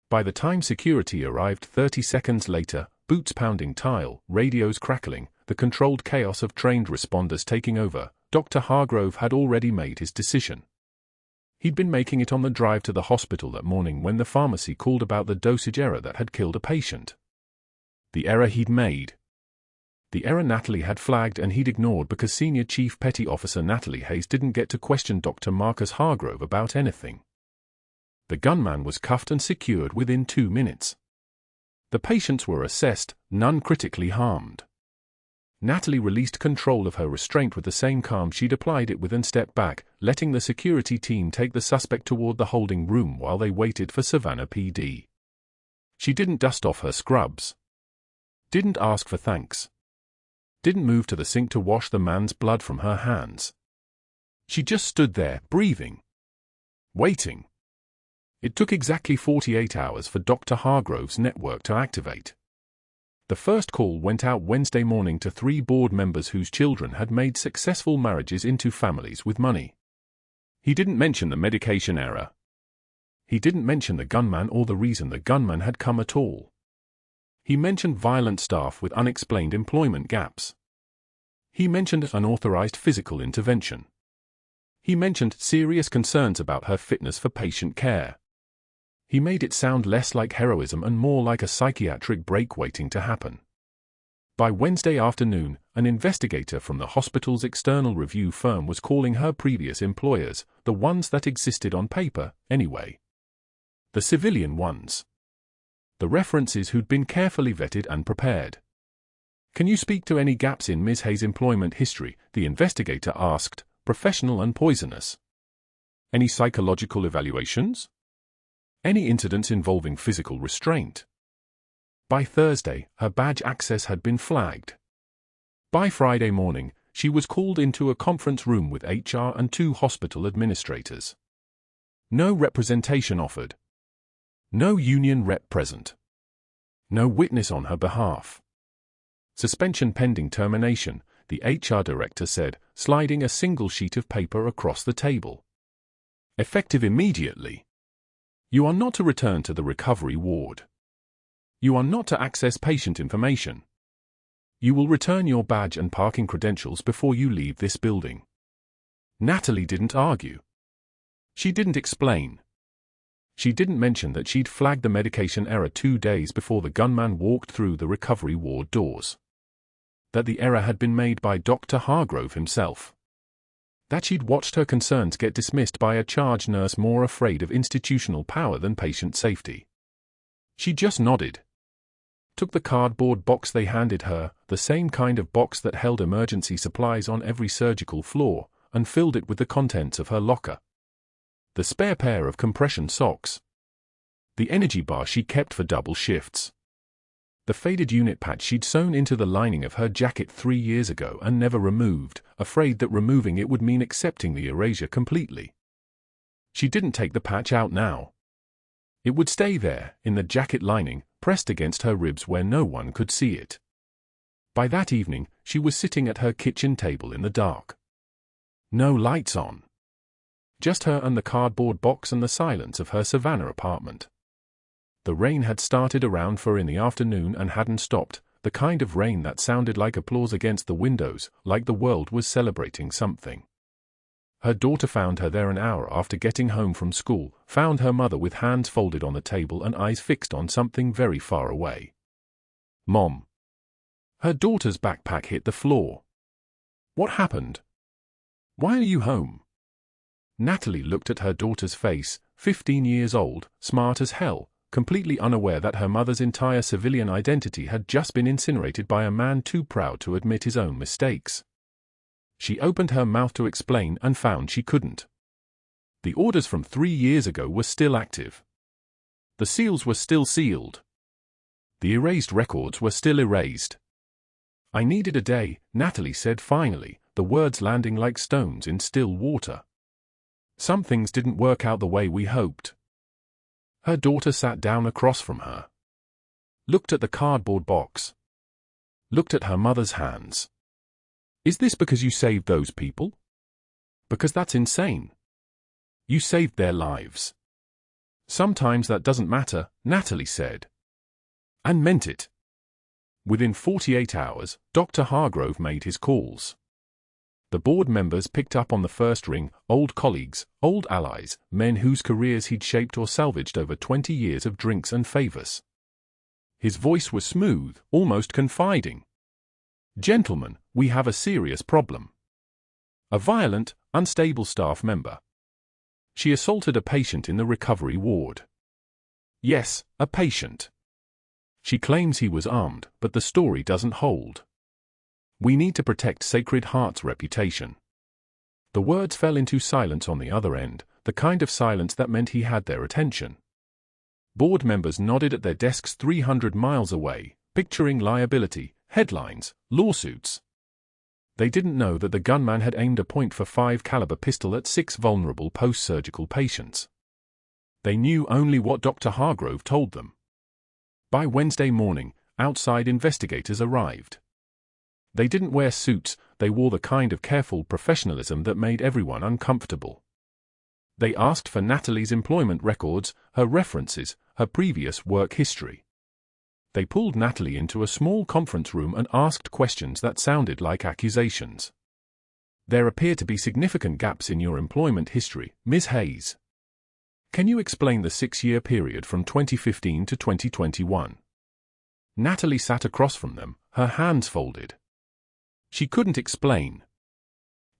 [SPEAKER 1] By the time security arrived 30 seconds later, boots pounding tile, radios crackling, the controlled chaos of trained responders taking over, Dr. Hargrove had already made his decision. He'd been making it on the drive to the hospital that morning when the pharmacy called about the dosage error that had killed a patient. The error he'd made. The error Natalie had flagged and he'd ignored because Senior Chief Petty Officer Natalie Hayes didn't get to question Dr. Marcus Hargrove about anything. The gunman was cuffed and secured within 2 minutes. The patients were assessed, none critically harmed. Natalie released control of her restraint with the same calm she'd applied it with and stepped back, letting the security team take the suspect toward the holding room while they waited for Savannah PD. She didn't dust off her scrubs. Didn't ask for thanks. Didn't move to the sink to wash the man's blood from her hands. She just stood there, breathing. Waiting. It took exactly 48 hours for Dr. Hargrove's network to activate. The first call went out Wednesday morning to 3 board members whose children had made successful marriages into families with money. He didn't mention the medication error. He didn't mention the gunman or the reason the gunman had come at all. He mentioned violent staff with unexplained employment gaps. He mentioned unauthorized physical intervention. He mentioned serious concerns about her fitness for patient care. He made it sound less like heroism and more like a psychiatric break waiting to happen. By Wednesday afternoon, an investigator from the hospital's external review firm was calling her previous employers, the ones that existed on paper, anyway. The civilian ones. The references who'd been carefully vetted and prepared. "Can you speak to any gaps in Ms. Hayes' employment history?" the investigator asked, professional and poisonous. "Any psychological evaluations? Any incidents involving physical restraint?" By Thursday, her badge access had been flagged. By Friday morning, she was called into a conference room with HR and 2 hospital administrators. No representation offered. No union rep present. No witness on her behalf. Suspension pending termination, the HR director said, sliding a single sheet of paper across the table. Effective immediately. You are not to return to the recovery ward. You are not to access patient information. You will return your badge and parking credentials before you leave this building. Natalie didn't argue. She didn't explain. She didn't mention that she'd flagged the medication error 2 days before the gunman walked through the recovery ward doors. That the error had been made by Dr. Hargrove himself. That she'd watched her concerns get dismissed by a charge nurse more afraid of institutional power than patient safety. She just nodded. Took the cardboard box they handed her, the same kind of box that held emergency supplies on every surgical floor, and filled it with the contents of her locker. The spare pair of compression socks. The energy bar she kept for double shifts. The faded unit patch she'd sewn into the lining of her jacket 3 years ago and never removed, afraid that removing it would mean accepting the erasure completely. She didn't take the patch out now. It would stay there, in the jacket lining, pressed against her ribs where no one could see it. By that evening, she was sitting at her kitchen table in the dark. No lights on. Just her and the cardboard box and the silence of her Savannah apartment. The rain had started around 4 in the afternoon and hadn't stopped, the kind of rain that sounded like applause against the windows, like the world was celebrating something. Her daughter found her there an hour after getting home from school, found her mother with hands folded on the table and eyes fixed on something very far away. "Mom." Her daughter's backpack hit the floor. "What happened? Why are you home?" Natalie looked at her daughter's face, 15 years old, smart as hell, completely unaware that her mother's entire civilian identity had just been incinerated by a man too proud to admit his own mistakes. She opened her mouth to explain and found she couldn't. The orders from 3 years ago were still active. The seals were still sealed. The erased records were still erased. "I needed a day," Natalie said finally, the words landing like stones in still water. "Some things didn't work out the way we hoped." Her daughter sat down across from her, looked at the cardboard box, looked at her mother's hands. "Is this because you saved those people? Because that's insane. You saved their lives." "Sometimes that doesn't matter," Natalie said. And meant it. Within 48 hours, Dr. Hargrove made his calls. The board members picked up on the first ring, old colleagues, old allies, men whose careers he'd shaped or salvaged over 20 years of drinks and favors. His voice was smooth, almost confiding. "Gentlemen, we have a serious problem. A violent, unstable staff member. She assaulted a patient in the recovery ward." "Yes, a patient. She claims he was armed, but the story doesn't hold. We need to protect Sacred Heart's reputation." The words fell into silence on the other end, the kind of silence that meant he had their attention. Board members nodded at their desks 300 miles away, picturing liability, headlines, lawsuits. They didn't know that the gunman had aimed a .45 caliber pistol at 6 vulnerable post-surgical patients. They knew only what Dr. Hargrove told them. By Wednesday morning, outside investigators arrived. They didn't wear suits, they wore the kind of careful professionalism that made everyone uncomfortable. They asked for Natalie's employment records, her references, her previous work history. They pulled Natalie into a small conference room and asked questions that sounded like accusations. "There appear to be significant gaps in your employment history, Ms. Hayes. Can you explain the 6-year period from 2015 to 2021? Natalie sat across from them, her hands folded. She couldn't explain.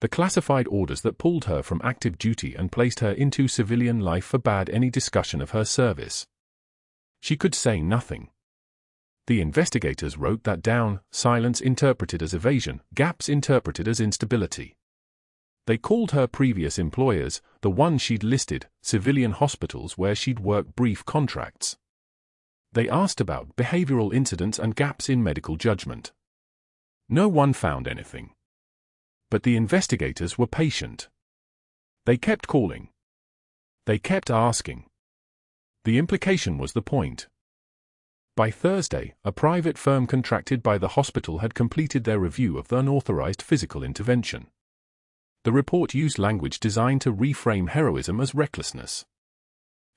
[SPEAKER 1] The classified orders that pulled her from active duty and placed her into civilian life forbade any discussion of her service. She could say nothing. The investigators wrote that down, silence interpreted as evasion, gaps interpreted as instability. They called her previous employers, the ones she'd listed, civilian hospitals where she'd worked brief contracts. They asked about behavioral incidents and gaps in medical judgment. No one found anything. But the investigators were patient. They kept calling. They kept asking. The implication was the point. By Thursday, a private firm contracted by the hospital had completed their review of the unauthorized physical intervention. The report used language designed to reframe heroism as recklessness,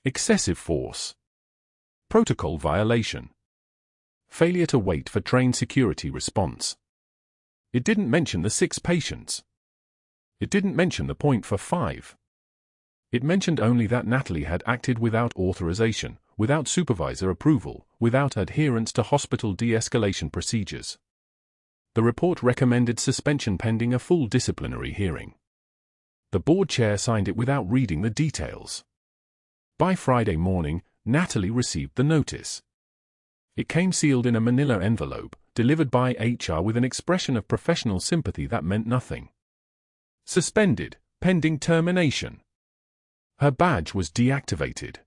[SPEAKER 1] excessive force, protocol violation, failure to wait for trained security response. It didn't mention the 6 patients. It didn't mention the .45. It mentioned only that Natalie had acted without authorization, without supervisor approval, without adherence to hospital de-escalation procedures. The report recommended suspension pending a full disciplinary hearing. The board chair signed it without reading the details. By Friday morning, Natalie received the notice. It came sealed in a manila envelope, delivered by HR with an expression of professional sympathy that meant nothing. Suspended, pending termination. Her badge was deactivated.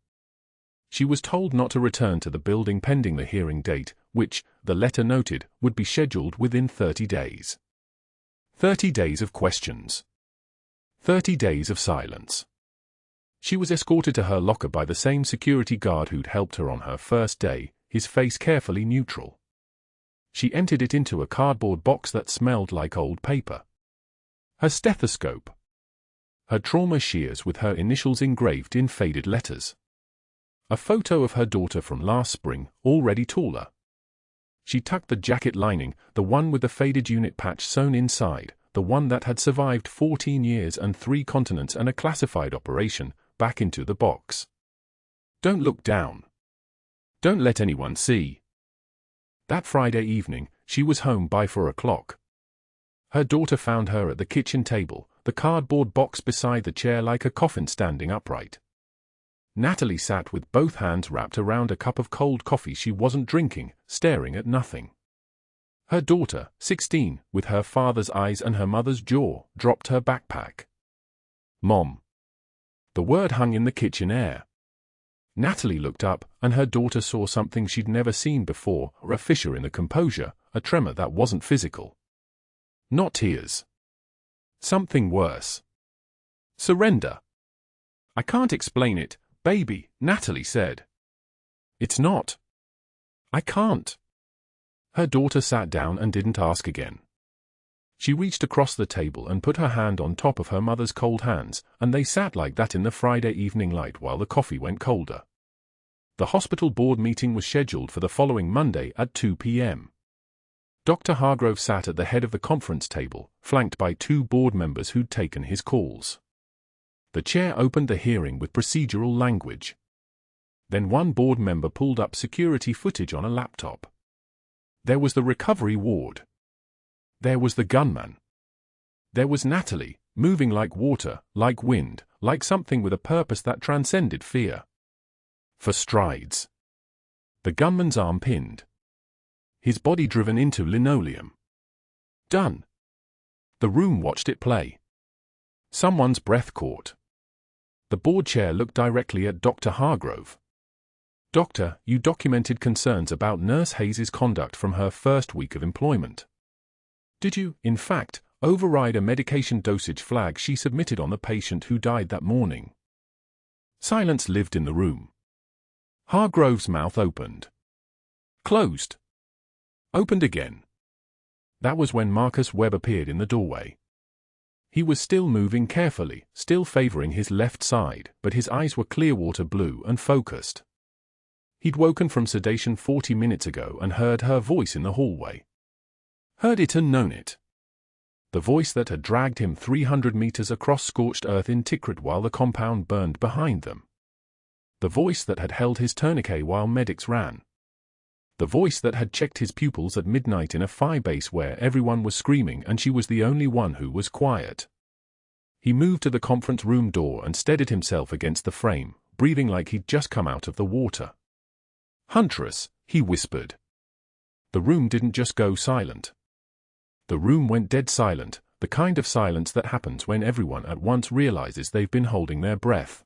[SPEAKER 1] She was told not to return to the building pending the hearing date, which, the letter noted, would be scheduled within 30 days. 30 days of questions. 30 days of silence. She was escorted to her locker by the same security guard who'd helped her on her first day, his face carefully neutral. She emptied it into a cardboard box that smelled like old paper. Her stethoscope. Her trauma shears with her initials engraved in faded letters. A photo of her daughter from last spring, already taller. She tucked the jacket lining, the one with the faded unit patch sewn inside, the one that had survived 14 years and 3 continents and a classified operation, back into the box. Don't look down. Don't let anyone see. That Friday evening, she was home by 4 o'clock. Her daughter found her at the kitchen table, the cardboard box beside the chair like a coffin standing upright. Natalie sat with both hands wrapped around a cup of cold coffee she wasn't drinking, staring at nothing. Her daughter, 16, with her father's eyes and her mother's jaw, dropped her backpack. Mom. The word hung in the kitchen air. Natalie looked up, and her daughter saw something she'd never seen before, a fissure in the composure, a tremor that wasn't physical. Not tears. Something worse. Surrender. "I can't explain it, baby," Natalie said. "It's not. I can't." Her daughter sat down and didn't ask again. She reached across the table and put her hand on top of her mother's cold hands, and they sat like that in the Friday evening light while the coffee went colder. The hospital board meeting was scheduled for the following Monday at 2 p.m. Dr. Hargrove sat at the head of the conference table, flanked by 2 board members who'd taken his calls. The chair opened the hearing with procedural language. Then one board member pulled up security footage on a laptop. There was the recovery ward. There was the gunman. There was Natalie, moving like water, like wind, like something with a purpose that transcended fear. For strides. The gunman's arm pinned. His body driven into linoleum. Done. The room watched it play. Someone's breath caught. The board chair looked directly at Dr. Hargrove. "Doctor, you documented concerns about Nurse Hayes' conduct from her first week of employment. Did you, in fact, override a medication dosage flag she submitted on the patient who died that morning?" Silence lived in the room. Hargrove's mouth opened. Closed. Opened again. That was when Marcus Webb appeared in the doorway. He was still moving carefully, still favoring his left side, but his eyes were clear-water blue and focused. He'd woken from sedation 40 minutes ago and heard her voice in the hallway. Heard it and known it. The voice that had dragged him 300 meters across scorched earth in Tikrit while the compound burned behind them. The voice that had held his tourniquet while medics ran. The voice that had checked his pupils at midnight in a phi base where everyone was screaming and she was the only one who was quiet. He moved to the conference room door and steadied himself against the frame, breathing like he'd just come out of the water. "Huntress," he whispered. The room didn't just go silent. The room went dead silent, the kind of silence that happens when everyone at once realizes they've been holding their breath.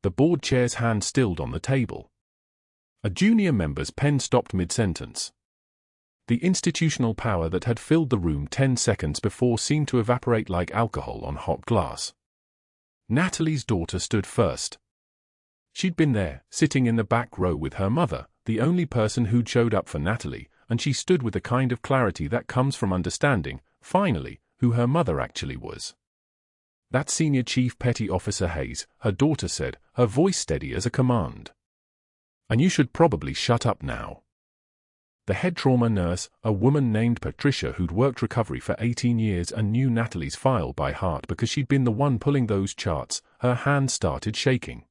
[SPEAKER 1] The board chair's hand stilled on the table. A junior member's pen stopped mid-sentence. The institutional power that had filled the room 10 seconds before seemed to evaporate like alcohol on hot glass. Natalie's daughter stood first. She'd been there, sitting in the back row with her mother, the only person who'd showed up for Natalie, and she stood with the kind of clarity that comes from understanding, finally, who her mother actually was. "That Senior Chief Petty Officer Hayes," her daughter said, her voice steady as a command. "And you should probably shut up now." The head trauma nurse, a woman named Patricia who'd worked recovery for 18 years and knew Natalie's file by heart because she'd been the one pulling those charts, her hand started shaking.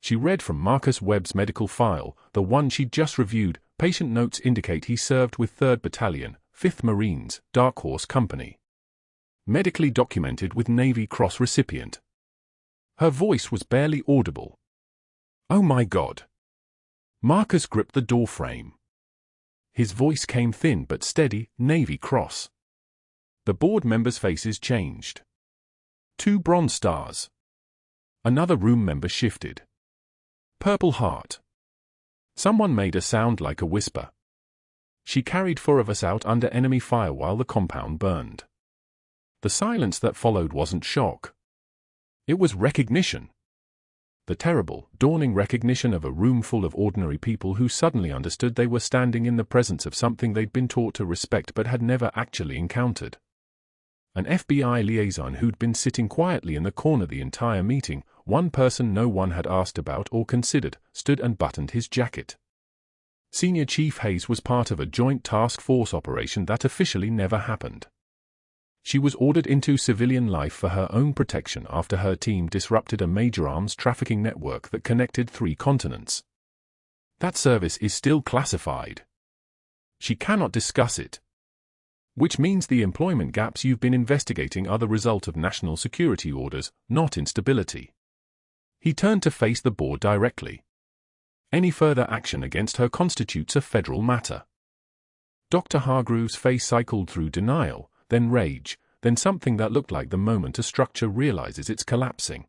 [SPEAKER 1] She read from Marcus Webb's medical file, the one she'd just reviewed. Patient notes indicate he served with 3rd Battalion, 5th Marines, Dark Horse Company. Medically documented with Navy Cross recipient. Her voice was barely audible. "Oh my God." Marcus gripped the doorframe. His voice came thin but steady, Navy Cross. The board members' faces changed. 2 bronze stars. Another room member shifted. Purple Heart. Someone made a sound like a whisper. "She carried 4 of us out under enemy fire while the compound burned." The silence that followed wasn't shock. It was recognition. The terrible, dawning recognition of a room full of ordinary people who suddenly understood they were standing in the presence of something they'd been taught to respect but had never actually encountered. An FBI liaison who'd been sitting quietly in the corner the entire meeting, one person no one had asked about or considered, stood and buttoned his jacket. Senior Chief Hayes was part of a joint task force operation that officially never happened. She was ordered into civilian life for her own protection after her team disrupted a major arms trafficking network that connected 3 continents. That service is still classified. She cannot discuss it. Which means the employment gaps you've been investigating are the result of national security orders, not instability. He turned to face the board directly. Any further action against her constitutes a federal matter. Dr. Hargrove's face cycled through denial, then rage, then something that looked like the moment a structure realizes it's collapsing.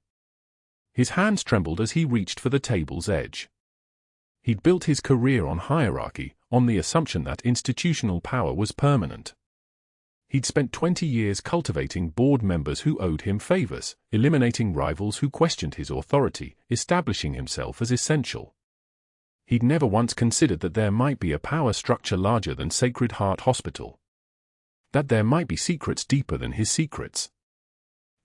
[SPEAKER 1] His hands trembled as he reached for the table's edge. He'd built his career on hierarchy, on the assumption that institutional power was permanent. He'd spent 20 years cultivating board members who owed him favors, eliminating rivals who questioned his authority, establishing himself as essential. He'd never once considered that there might be a power structure larger than Sacred Heart Hospital. That there might be secrets deeper than his secrets.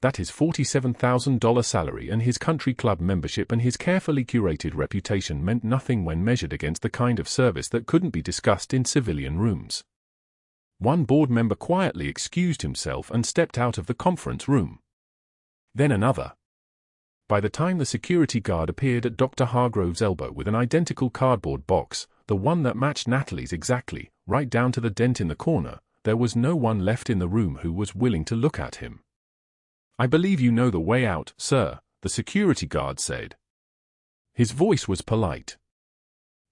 [SPEAKER 1] That his $47,000 salary and his country club membership and his carefully curated reputation meant nothing when measured against the kind of service that couldn't be discussed in civilian rooms. One board member quietly excused himself and stepped out of the conference room. Then another. By the time the security guard appeared at Dr. Hargrove's elbow with an identical cardboard box, the one that matched Natalie's exactly, right down to the dent in the corner, there was no one left in the room who was willing to look at him. "I believe you know the way out, sir," the security guard said. His voice was polite.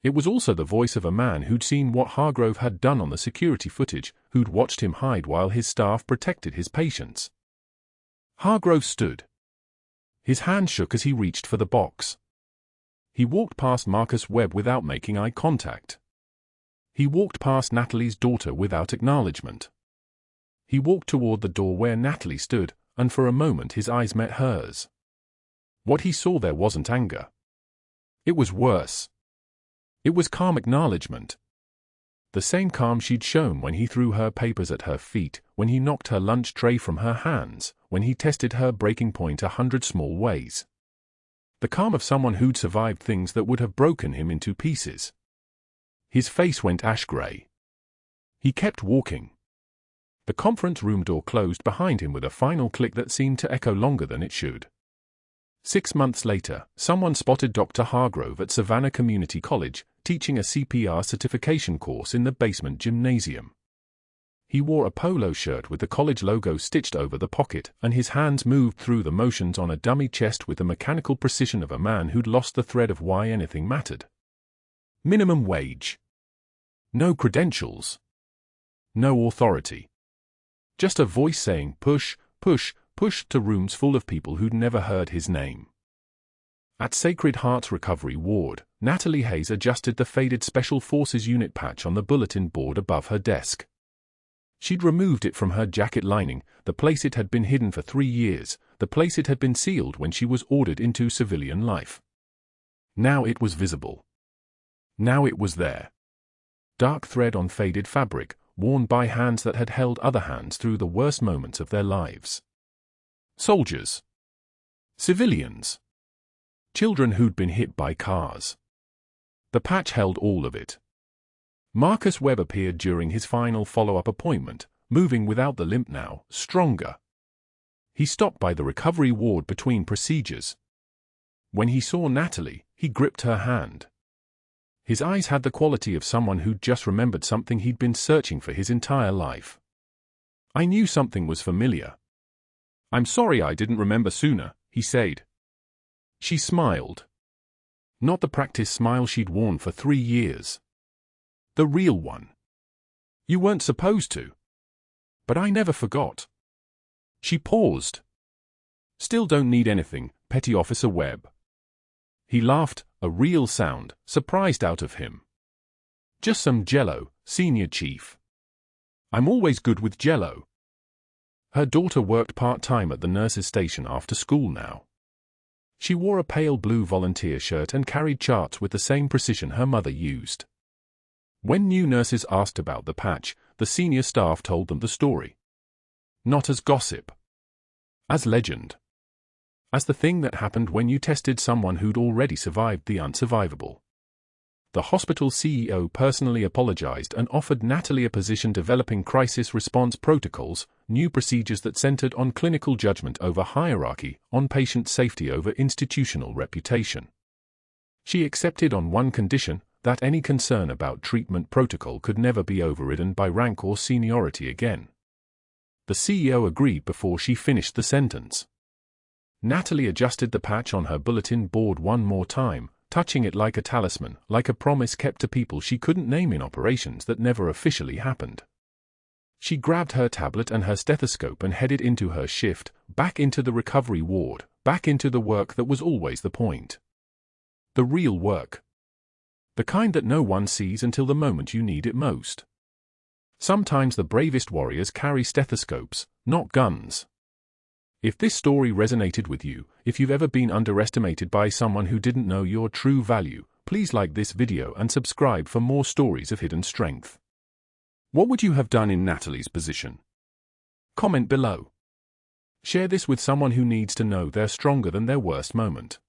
[SPEAKER 1] It was also the voice of a man who'd seen what Hargrove had done on the security footage, who'd watched him hide while his staff protected his patients. Hargrove stood. His hand shook as he reached for the box. He walked past Marcus Webb without making eye contact. He walked past Natalie's daughter without acknowledgement. He walked toward the door where Natalie stood, and for a moment his eyes met hers. What he saw there wasn't anger. It was worse. It was calm acknowledgement. The same calm she'd shown when he threw her papers at her feet, when he knocked her lunch tray from her hands, when he tested her breaking point 100 small ways. The calm of someone who'd survived things that would have broken him into pieces. His face went ash-gray. He kept walking. The conference room door closed behind him with a final click that seemed to echo longer than it should. 6 months later, someone spotted Dr. Hargrove at Savannah Community College, teaching a CPR certification course in the basement gymnasium. He wore a polo shirt with the college logo stitched over the pocket, and his hands moved through the motions on a dummy chest with the mechanical precision of a man who'd lost the thread of why anything mattered. Minimum wage. No credentials. No authority. Just a voice saying push, push, push to rooms full of people who'd never heard his name. At Sacred Heart's recovery ward, Natalie Hayes adjusted the faded Special Forces unit patch on the bulletin board above her desk. She'd removed it from her jacket lining, the place it had been hidden for 3 years, the place it had been sealed when she was ordered into civilian life. Now it was visible. Now it was there. Dark thread on faded fabric, worn by hands that had held other hands through the worst moments of their lives. Soldiers. Civilians. Children who'd been hit by cars. The patch held all of it. Marcus Webb appeared during his final follow-up appointment, moving without the limp now, stronger. He stopped by the recovery ward between procedures. When he saw Natalie, he gripped her hand. His eyes had the quality of someone who'd just remembered something he'd been searching for his entire life. "I knew something was familiar. I'm sorry I didn't remember sooner," he said. She smiled. Not the practice smile she'd worn for 3 years. The real one. "You weren't supposed to. But I never forgot." She paused. "Still don't need anything, Petty Officer Webb." He laughed, a real sound, surprised out of him. "Just some Jell-O, Senior Chief. I'm always good with Jell-O." Her daughter worked part-time at the nurse's station after school now. She wore a pale blue volunteer shirt and carried charts with the same precision her mother used. When new nurses asked about the patch, the senior staff told them the story. Not as gossip. As legend. As the thing that happened when you tested someone who'd already survived the unsurvivable. The hospital CEO personally apologized and offered Natalie a position developing crisis response protocols, new procedures that centered on clinical judgment over hierarchy, on patient safety over institutional reputation. She accepted on one condition, that any concern about treatment protocol could never be overridden by rank or seniority again. The CEO agreed before she finished the sentence. Natalie adjusted the patch on her bulletin board one more time, touching it like a talisman, like a promise kept to people she couldn't name in operations that never officially happened. She grabbed her tablet and her stethoscope and headed into her shift, back into the recovery ward, back into the work that was always the point. The real work. The kind that no one sees until the moment you need it most. Sometimes the bravest warriors carry stethoscopes, not guns. If this story resonated with you, if you've ever been underestimated by someone who didn't know your true value, please like this video and subscribe for more stories of hidden strength. What would you have done in Natalie's position? Comment below. Share this with someone who needs to know they're stronger than their worst moment.